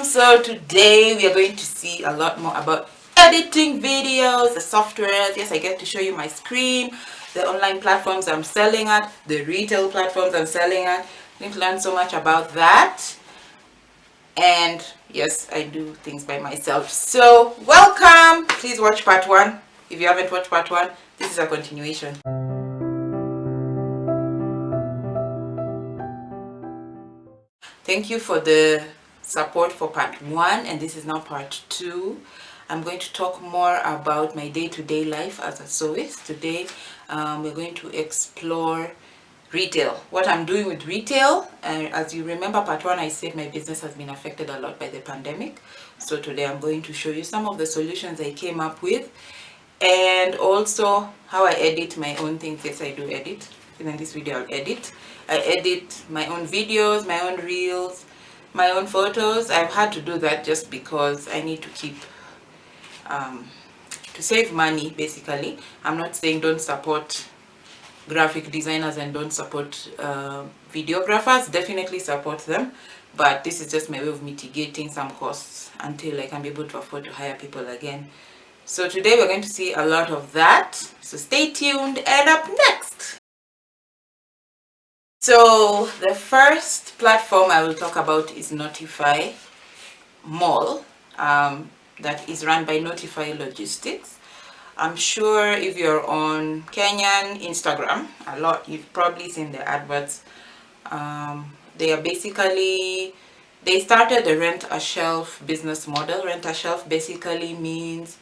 So today we are going to see a lot more about editing videos, the softwares. Yes, I get to show you my screen, the online platforms I'm selling at, the retail platforms I'm selling at. I'm going to learn so much about that. And yes, I do things by myself. So welcome. Please watch part 1. If you haven't watched part 1, this is a continuation. Thank you for the support for part 1, and this is now part 2. I'm going to talk more about my day-to-day life as a sewist. Today we're going to explore retail, what I'm doing with retail. As you remember, part 1, I said my business has been affected a lot by the pandemic. So today I'm going to show you some of the solutions I came up with, and also how I edit my own things. Yes, I do edit. In this video I'll edit. I edit my own videos, my own reels, my own photos. I've had to do that just because I need to keep to save money, basically. I'm not saying don't support graphic designers and don't support videographers. Definitely support them, but this is just my way of mitigating some costs until I can be able to afford to hire people again. So today we're going to see a lot of that, so stay tuned. And up next, so the first platform I will talk about is Notify Mall, that is run by Notify Logistics. I'm sure if you're on Kenyan Instagram a lot, you've probably seen the adverts. They are basically, they started the rent a shelf business model. Rent a shelf basically means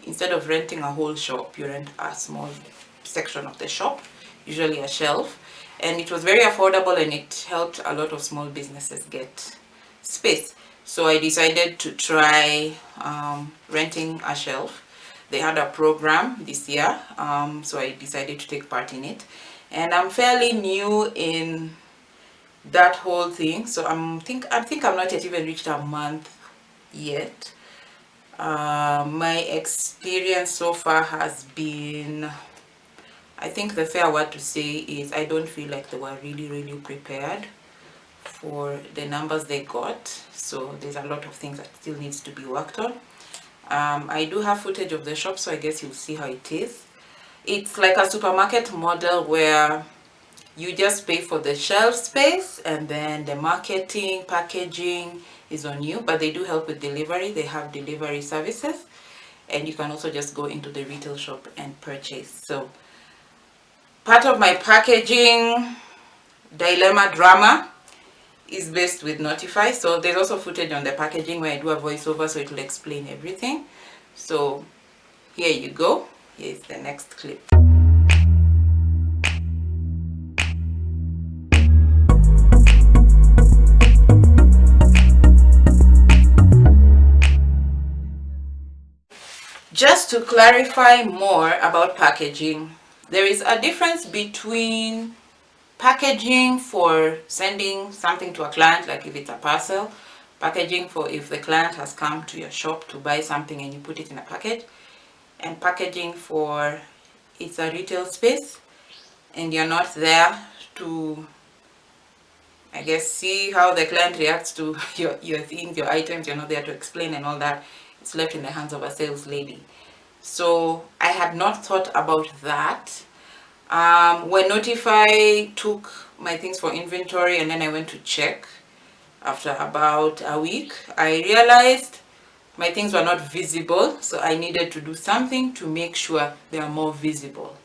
instead of renting a whole shop, you rent a small section of the shop, usually a shelf. And it was very affordable, and it helped a lot of small businesses get space. So I decided to try renting a shelf. They had a program this year, so I decided to take part in it. And I'm fairly new in that whole thing, so I think I'm not yet even reached a month yet. My experience so far has been, I think the fair word to say is I don't feel like they were really prepared for the numbers they got. So there's a lot of things that still needs to be worked on. I do have footage of the shop, so I guess you'll see how it is. It's like a supermarket model where you just pay for the shelf space, and then the marketing, packaging is on you, but they do help with delivery. They have delivery services, and you can also just go into the retail shop and purchase. So part of my packaging dilemma drama is based with Notify. So there's also footage on the packaging where I do a voiceover, so it will explain everything. So here you go. Here's the next clip. Just to clarify more about packaging, there is a difference between packaging for sending something to a client, like if it's a parcel, packaging for if the client has come to your shop to buy something and you put it in a package, and packaging for it's a retail space and you're not there to, I guess, see how the client reacts to your things, your items. You're not there to explain and all that. It's left in the hands of a sales lady. So I had not thought about that. When Notify took my things for inventory and then I went to check after about a week, I realized my things were not visible, so I needed to do something to make sure they are more visible.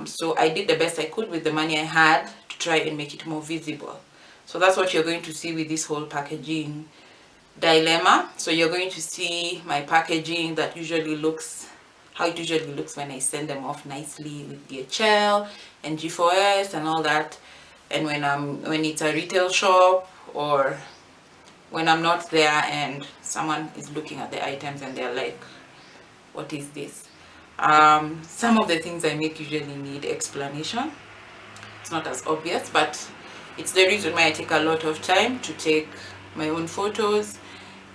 So I did the best I could with the money I had to try and make it more visible. So that's what you're going to see with this whole packaging dilemma. So you're going to see my packaging that usually looks how it usually looks when I send them off nicely with DHL and G4S and all that. And when it's a retail shop, or when I'm not there and someone is looking at the items and they're like, what is this? Some of the things I make usually need explanation. It's not as obvious, but it's the reason why I take a lot of time to take my own photos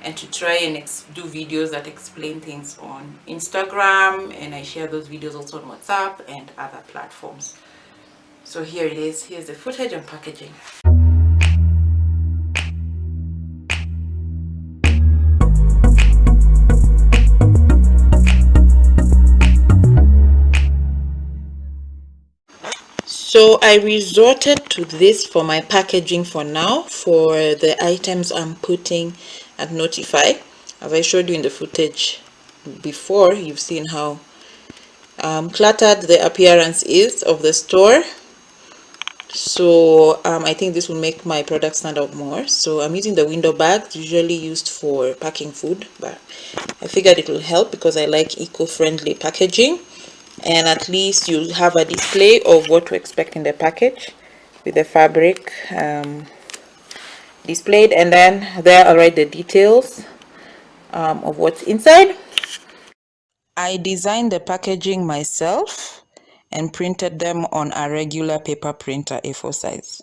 and to try and do videos that explain things on Instagram, and I share those videos also on WhatsApp and other platforms. So here it is. Here's the footage and packaging. So I resorted to this for my packaging for now, for the items I'm putting at Notify. As I showed you in the footage before, you've seen how cluttered the appearance is of the store. So I think this will make my product stand out more. So I'm using the window bags, usually used for packing food, but I figured it will help because I like eco-friendly packaging, and at least you'll have a display of what to expect in the package with the fabric displayed, and then there I'll write the details of what's inside. I designed the packaging myself and printed them on a regular paper printer, A4 size.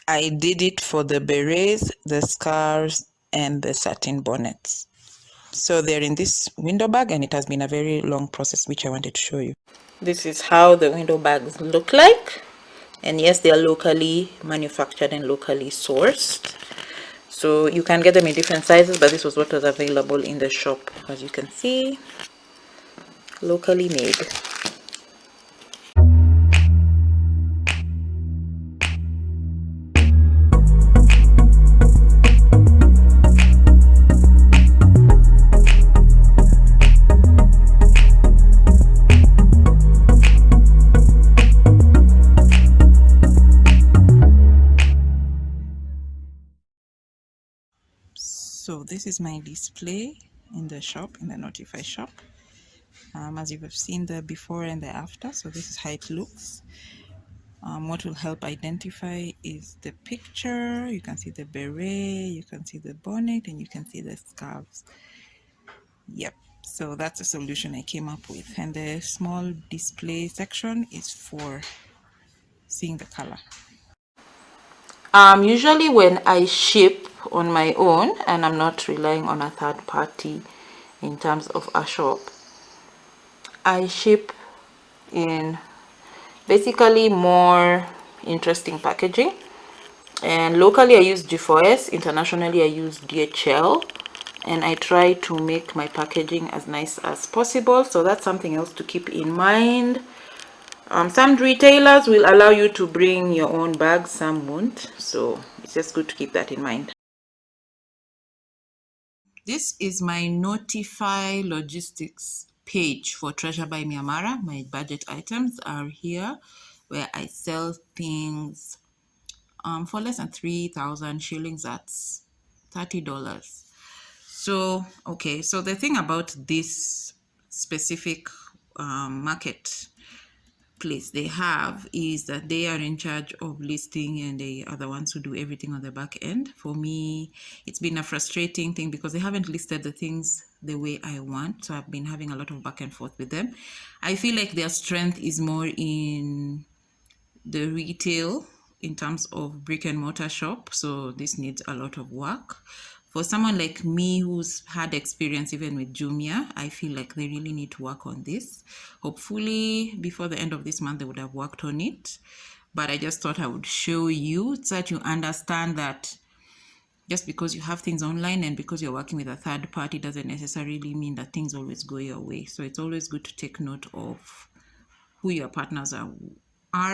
I did it for the berets, the scarves, and the satin bonnets. So they're in this window bag, and it has been a very long process, which I wanted to show you. This is how the window bags look like. And yes, they are locally manufactured and locally sourced. So you can get them in different sizes, but this was what was available in the shop. As you can see, locally made. So this is my display in the shop, in the Notify shop. As you've seen the before and the after, so this is how it looks. What will help identify is the picture. You can see the beret, you can see the bonnet, and you can see the scarves. Yep, so that's a solution I came up with. And the small display section is for seeing the color. Usually when I ship on my own and I'm not relying on a third party in terms of a shop, I ship in basically more interesting packaging. And locally I use G4S, internationally I use DHL, and I try to make my packaging as nice as possible. So that's something else to keep in mind. Some retailers will allow you to bring your own bags, some won't, so it's just good to keep that in mind. This is my Notify logistics page for Treasure by Miamara. My budget items are here, where I sell things for less than 3,000 shillings. That's $30. So okay, so the thing about this specific market place they have is that they are in charge of listing, and they are the ones who do everything on the back end. For me, it's been a frustrating thing because they haven't listed the things the way I want, so I've been having a lot of back and forth with them. I feel like their strength is more in the retail in terms of brick and mortar shop, so this needs a lot of work. For someone like me who's had experience even with Jumia, I feel like they really need to work on this. Hopefully before the end of this month they would have worked on it, but I just thought I would show you so that you understand that just because you have things online and because you're working with a third party doesn't necessarily mean that things always go your way. So it's always good to take note of who your partners are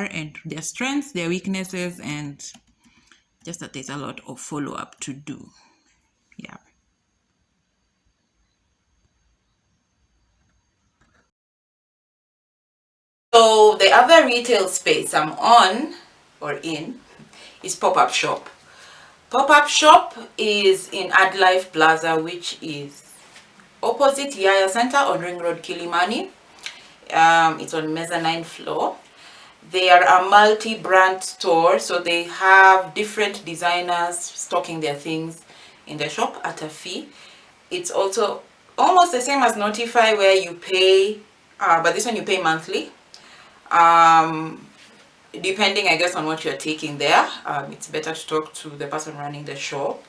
and their strengths, their weaknesses, and just that there's a lot of follow-up to do. Yeah. So the other retail space I'm on or in is pop-up shop. Pop-up shop is in AdLife Plaza, which is opposite Yaya Center on Ring Road, Kilimani. It's on mezzanine floor. They are a multi-brand store, so they have different designers stocking their things in the shop at a fee. It's also almost the same as Notify, where you pay, but this one you pay monthly. Depending, I guess, on what you're taking there. It's better to talk to the person running the shop.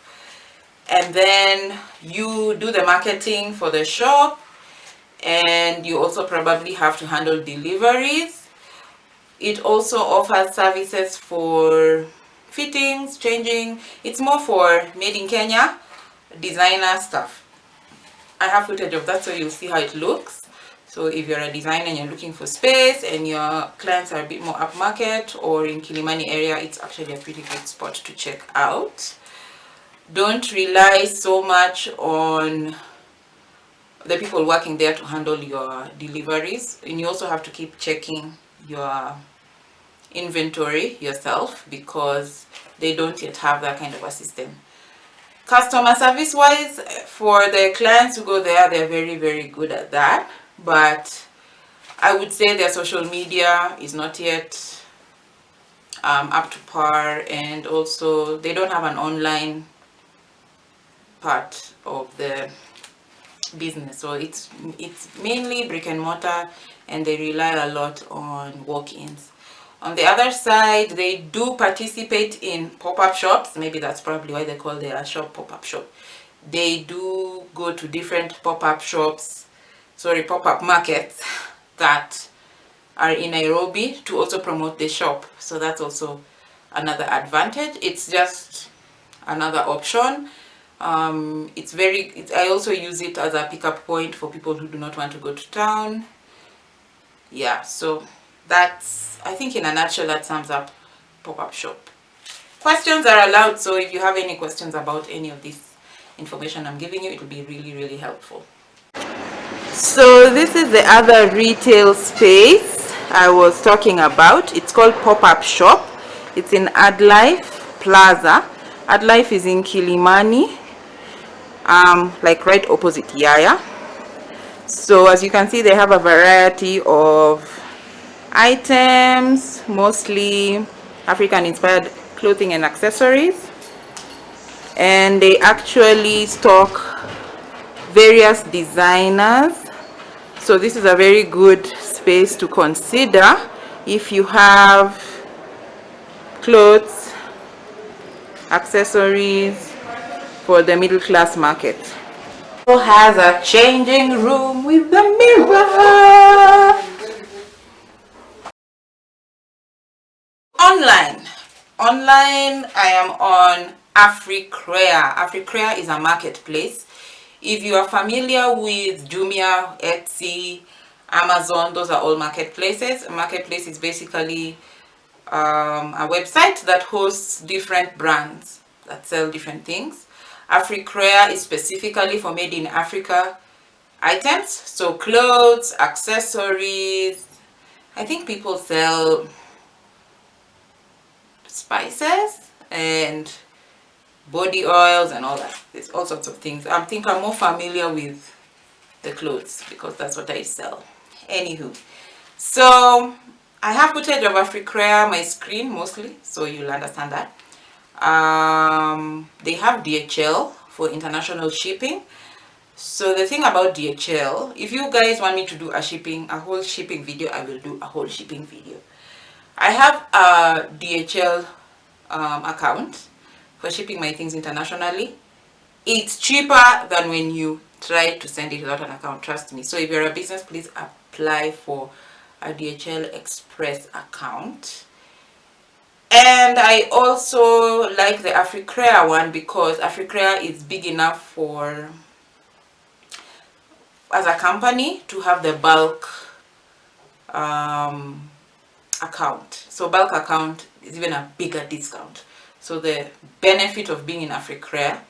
And then you do the marketing for the shop, and you also probably have to handle deliveries. It also offers services for fittings, changing. It's more for made in Kenya designer stuff. I have footage of that, so you'll see how it looks. So if you're a designer and you're looking for space and your clients are a bit more upmarket or in Kilimani area, it's actually a pretty good spot to check out. Don't rely so much on the people working there to handle your deliveries, and you also have to keep checking your inventory yourself because they don't yet have that kind of a system. Customer service wise, for the clients who go there, they're very, very good at that, but I would say their social media is not yet up to par, and also they don't have an online part of the business, so it's mainly brick and mortar, and they rely a lot on walk-ins. On the other side, they do participate in pop-up shops. Maybe that's probably why they call their shop pop-up shop. They do go to different pop-up shops, pop-up markets that are in Nairobi to also promote the shop. So that's also another advantage. It's just another option. I also use it as a pickup point for people who do not want to go to town. Yeah, so that's, I think in a nutshell, that sums up pop-up shop. Questions are allowed, so if you have any questions about any of this information I'm giving you, it will be really, really helpful. So this is the other retail space I was talking about. It's called pop-up shop. It's in Adlife Plaza. Adlife is in Kilimani, like right opposite Yaya. So as you can see, they have a variety of items, mostly African inspired clothing and accessories, and they actually stock various designers. So this is a very good space to consider if you have clothes, accessories for the middle class market. It has a changing room with the mirror. Online, I am on Afrikrea. Afrikrea is a marketplace. If you are familiar with Jumia, Etsy, Amazon, those are all marketplaces. A marketplace is basically a website that hosts different brands that sell different things. Afrikrea is specifically for made in Africa items, so clothes, accessories. I think people sell spices and body oils and all that. There's all sorts of things. I think I'm more familiar with the clothes because that's what I sell. Anywho, so I have footage of Afrikrea, my screen mostly, so you'll understand that. They have DHL for international shipping. So the thing about DHL, if you guys want me to do a whole shipping video, I will do a whole shipping video. I have a DHL account for shipping my things internationally. It's cheaper than when you try to send it without an account, trust me. So if you're a business, please apply for a DHL Express account. And I also like the Afrikrea one because Afrikrea is big enough for, as a company, to have the bulk account. So bulk account is even a bigger discount. So the benefit of being in Afrikrea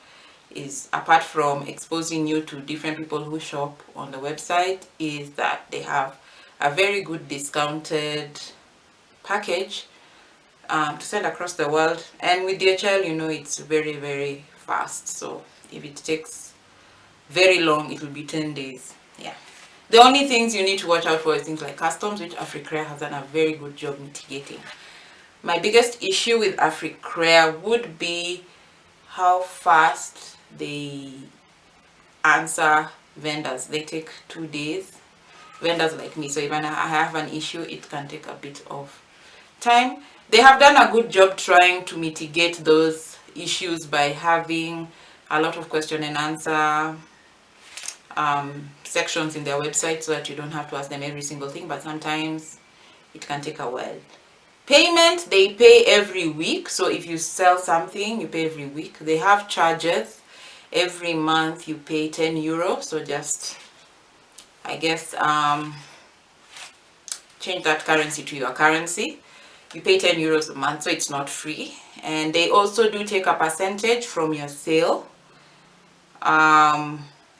is, apart from exposing you to different people who shop on the website, is that they have a very good discounted package to send across the world. And with DHL, you know, it's very, very fast. So if it takes very long, it will be 10 days. Yeah. The only things you need to watch out for is things like customs, which Afrikrea has done a very good job mitigating. My biggest issue with Afrikrea would be how fast they answer vendors. They take 2 days. Vendors like me, so even I have an issue, it can take a bit of time. They have done a good job trying to mitigate those issues by having a lot of question and answer sections in their website so that you don't have to ask them every single thing, but sometimes it can take a while. Payment, they pay every week. So if you sell something, you pay every week. They have charges. Every month you pay €10, so just I guess, change that currency to your currency. You pay 10 euros a month, so it's not free. And they also do take a percentage from your sale.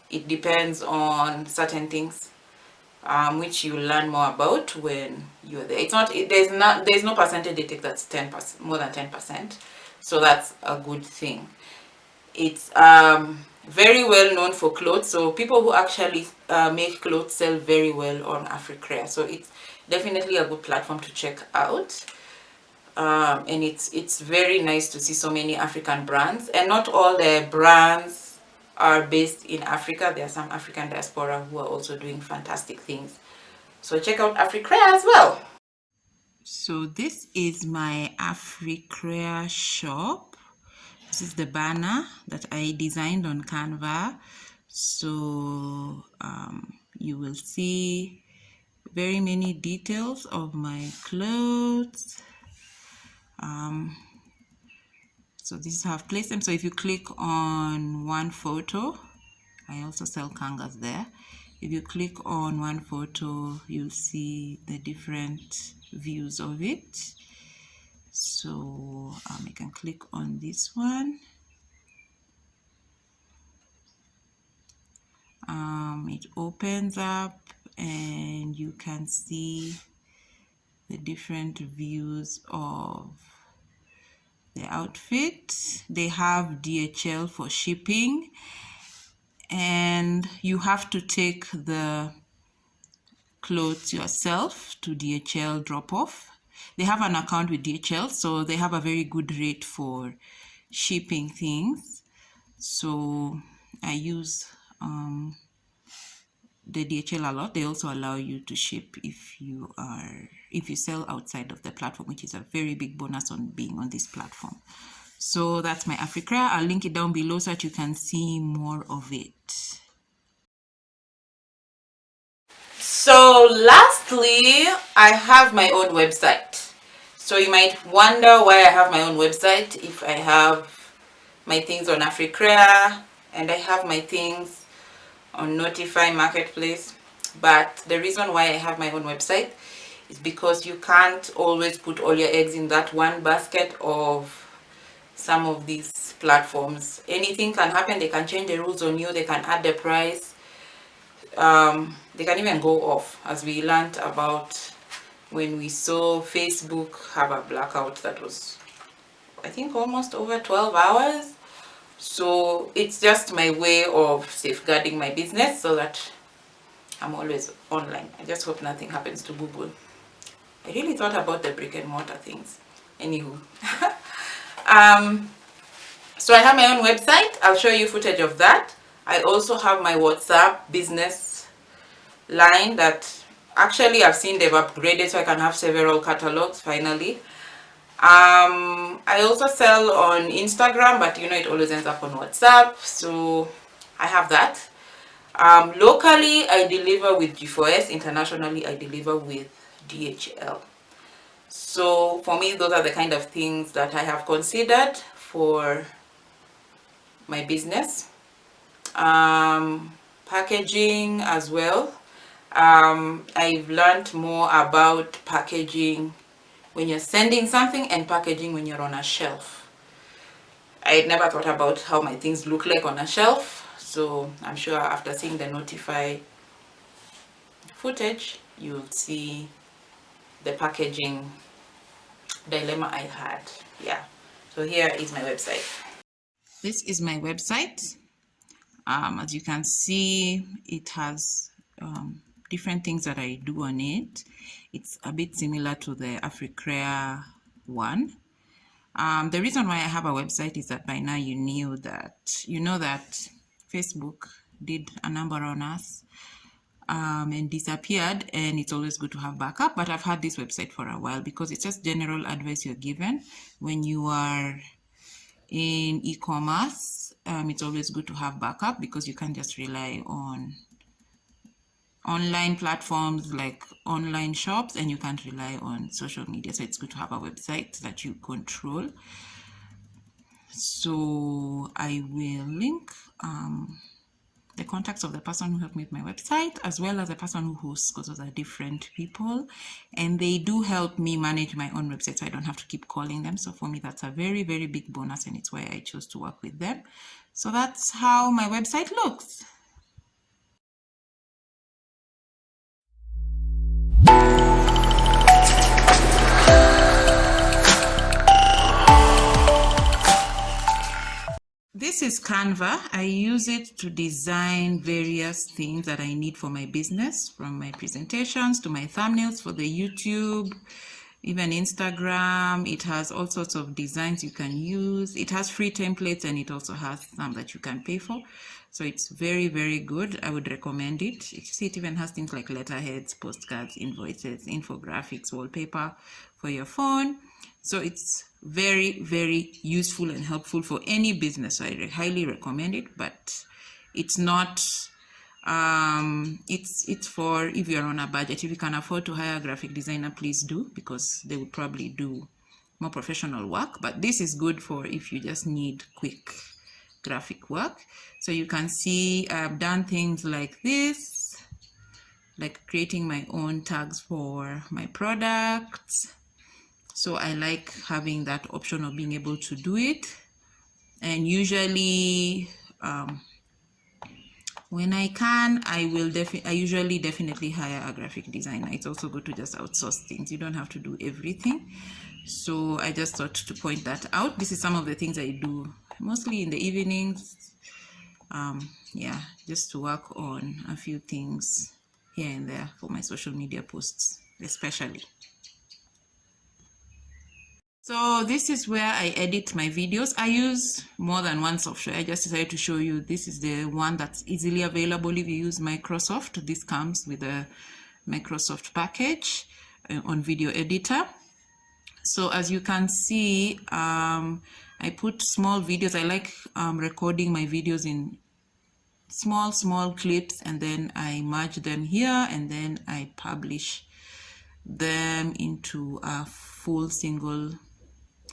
It depends on certain things, which you learn more about when you're there. It's not, there's no percentage they take that's 10%, more than 10%. So that's a good thing. It's very well known for clothes, so people who actually make clothes sell very well on Afrikrea. So it's definitely a good platform to check out. And it's very nice to see so many African brands, and not all the brands are based in Africa. There are some African diaspora who are also doing fantastic things. So check out Afrikrea as well. So this is my Afrikrea shop. This is the banner that I designed on Canva. So you will see very many details of my clothes. So this is how I've placed them. So if you click on one photo, I also sell kangas there. If you click on one photo, you'll see the different views of it. So I can click on this one. It opens up and you can see the different views of the outfit. They have DHL for shipping, and you have to take the clothes yourself to DHL drop off. They have an account with DHL, so they have a very good rate for shipping things. So I use the DHL a lot. They also allow you to ship if you sell outside of the platform, which is a very big bonus on being on this platform. So that's my Afrikrea. I'll link it down below so that you can see more of it. So lastly, I have my own website. So you might wonder why I have my own website if I have my things on Afrikrea and I have my things on Notify Marketplace. But the reason why I have my own website is because you can't always put all your eggs in that one basket of some of these platforms. Anything can happen. They can change the rules on you. They can add the price. They can even go off, as we learned about when we saw Facebook have a blackout that was, I think, almost over 12 hours. So it's just my way of safeguarding my business so that I'm always online. I just hope nothing happens to Google. I really thought about the brick and mortar things. Anywho. So I have my own website. I'll show you footage of that. I also have my WhatsApp business line that actually I've seen they've upgraded so I can have several catalogs finally. I also sell on Instagram, but you know it always ends up on WhatsApp, so I have that. Locally I deliver with G4S, internationally I deliver with DHL. So for me, those are the kind of things that I have considered for my business. Packaging as well. I've learned more about packaging when you're sending something and packaging when you're on a shelf. I had never thought about how my things look like on a shelf, so I'm sure after seeing the Notify footage, you'll see the packaging dilemma I had. Yeah, so here is my website. This is my website. As you can see, it has different things that I do on it. It's a bit similar to the Afrikrea one. The reason why I have a website is that by now you know that Facebook did a number on us and disappeared, and it's always good to have backup. But I've had this website for a while because it's just general advice you're given when you are in e-commerce. It's always good to have backup because you can't just rely on online platforms like online shops, and you can't rely on social media. So it's good to have a website that you control. So I will link the contacts of the person who helped me with my website, as well as the person who hosts, because those are different people. And they do help me manage my own website, so I don't have to keep calling them. So for me, that's a very, very big bonus, and it's why I chose to work with them. So that's how my website looks. This is Canva. I use it to design various things that I need for my business, from my presentations to my thumbnails for the YouTube, even Instagram. It has all sorts of designs you can use. It has free templates, and it also has some that you can pay for. So it's very, very good. I would recommend it. You see, it even has things like letterheads, postcards, invoices, infographics, wallpaper for your phone. So it's very, very useful and helpful for any business. So I highly recommend it, but it's not, it's for if you're on a budget. If you can afford to hire a graphic designer, please do, because they would probably do more professional work. But this is good for if you just need quick graphic work. So you can see I've done things like this, like creating my own tags for my products. So I like having that option of being able to do it. And usually when I can, I usually definitely hire a graphic designer. It's also good to just outsource things. You don't have to do everything. So I just thought to point that out. This is some of the things I do mostly in the evenings. Yeah, just to work on a few things here and there for my social media posts, especially. So this is where I edit my videos. I use more than one software. I just decided to show you this is the one that's easily available if you use Microsoft. This comes with a Microsoft package on video editor. So as you can see, I put small videos. I like recording my videos in small clips, and then I merge them here, and then I publish them into a full single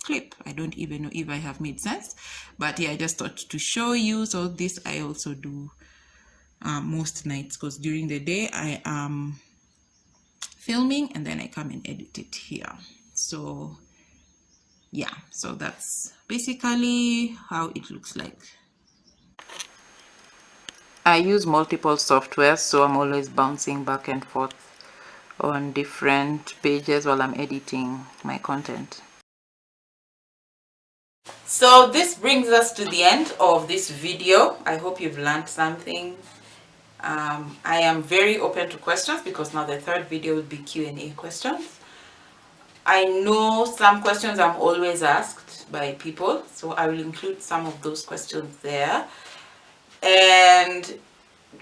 clip. I don't even know if I have made sense, but yeah, I just thought to show you. So this I also do most nights, because during the day I am filming and then I come and edit it here. So yeah, so that's basically how it looks like. I use multiple softwares, so I'm always bouncing back and forth on different pages while I'm editing my content. So this brings us to the end of this video. I hope you've learned something. I am very open to questions, because now the third video will be Q&A questions. I know some questions I'm always asked by people, so I will include some of those questions there. And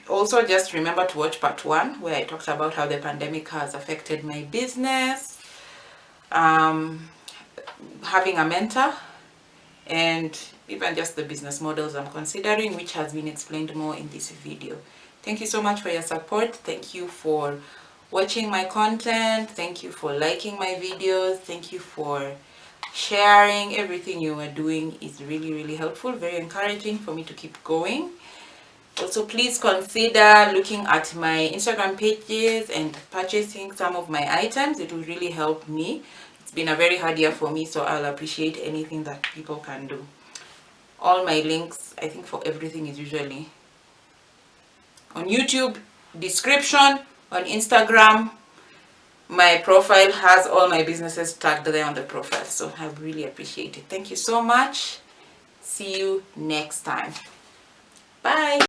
also just remember to watch part 1, where I talked about how the pandemic has affected my business, having a mentor, and even just the business models I'm considering, which has been explained more in this video. Thank you so much for your support. Thank you for watching my content. Thank you for liking my videos. Thank you for sharing. Everything you are doing is really, really helpful, very encouraging for me to keep going. Also, please consider looking at my Instagram pages and purchasing some of my items. It will really help me. It's been a very hard year for me, so I'll appreciate anything that people can do. All my links, I think, for everything is usually on YouTube, description, on Instagram. My profile has all my businesses tagged there on the profile, so I really appreciate it. Thank you so much. See you next time. Bye.